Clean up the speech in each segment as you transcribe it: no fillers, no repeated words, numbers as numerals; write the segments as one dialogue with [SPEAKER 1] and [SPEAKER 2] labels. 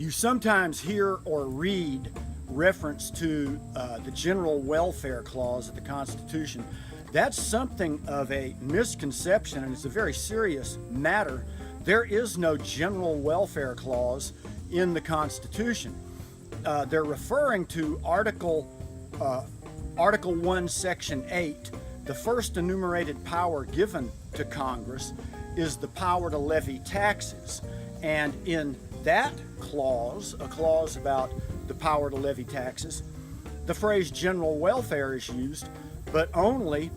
[SPEAKER 1] You sometimes hear or read reference to the General Welfare Clause of the Constitution. That's something of a misconception, and it's a very serious matter. There is no General Welfare Clause in the Constitution. They're referring to Article 1, Section 8. The first enumerated power given to Congress is the power to levy taxes. And in that clause, a clause about the power to levy taxes, the phrase general welfare is used, but only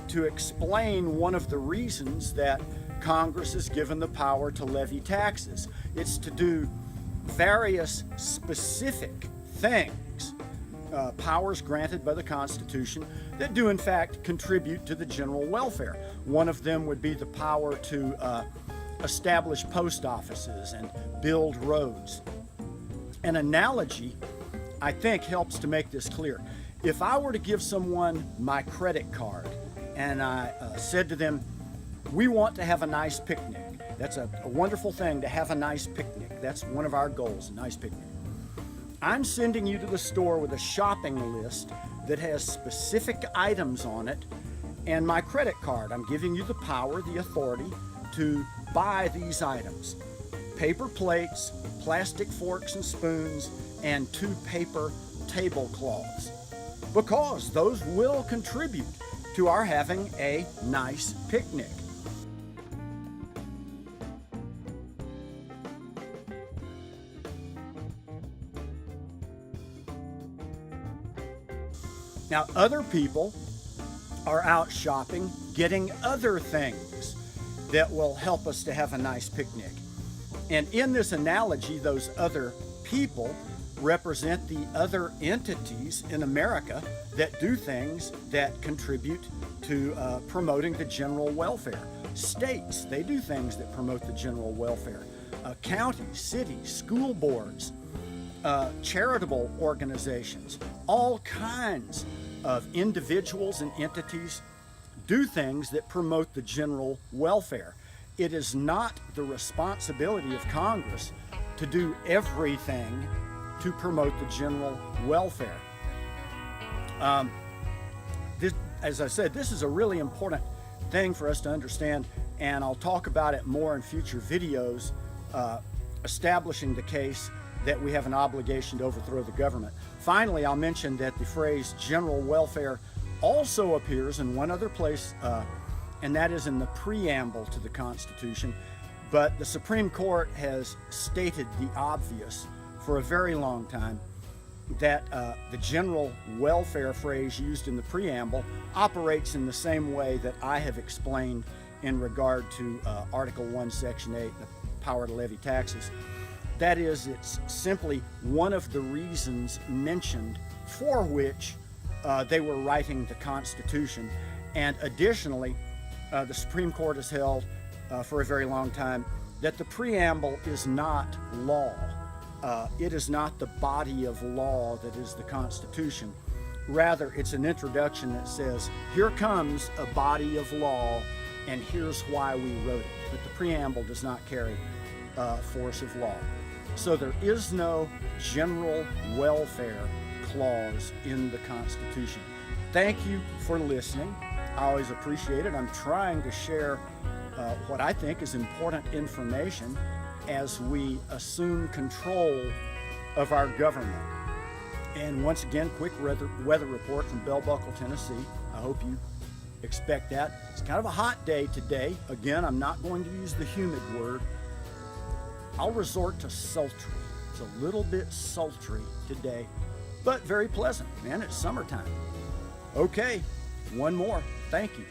[SPEAKER 1] to explain one of the reasons that Congress is given the power to levy taxes. It's to do various specific things, powers granted by the Constitution that do in fact contribute to the general welfare. One of them would be the power to establish post offices and build roads. An analogy, I think, helps to make this clear. If I were to give someone my credit card and I said to them, we want to have a nice picnic. That's a wonderful thing to have a nice picnic. That's one of our goals, a nice picnic. I'm sending you to the store with a shopping list that has specific items on it and my credit card. I'm giving you the power, the authority to buy these items. Paper plates, plastic forks and spoons, and 2 paper tablecloths, because those will contribute to our having a nice picnic. Now, other people are out shopping, getting other things that will help us to have a nice picnic. And in this analogy, those other people represent the other entities in America that do things that contribute to promoting the general welfare. States, they do things that promote the general welfare. Counties, cities, school boards, charitable organizations, all kinds of individuals and entities do things that promote the general welfare. It is not the responsibility of Congress to do everything to promote the general welfare. As I said, this is a really important thing for us to understand, and I'll talk about it more in future videos, establishing the case that we have an obligation to overthrow the government. Finally, I'll mention that the phrase general welfare also appears in one other place, and that is in the preamble to the Constitution. But the Supreme Court has stated the obvious for a very long time, that the general welfare phrase used in the preamble operates in the same way that I have explained in regard to Article 1, Section 8, the power to levy taxes. That is, it's simply one of the reasons mentioned for which they were writing the Constitution. And additionally, the Supreme Court has held for a very long time that the preamble is not law. It is not the body of law that is the Constitution. Rather, it's an introduction that says, here comes a body of law, and here's why we wrote it. But the preamble does not carry force of law. So there is no general welfare clause in the Constitution. Thank you for listening. I always appreciate it. I'm trying to share what I think is important information as we assume control of our government. And once again, quick weather report from Bell Buckle, Tennessee. I hope you expect that. It's kind of a hot day today. Again, I'm not going to use the humid word. I'll resort to sultry. It's a little bit sultry today, but very pleasant. Man, it's summertime. Okay, one more. Thank you.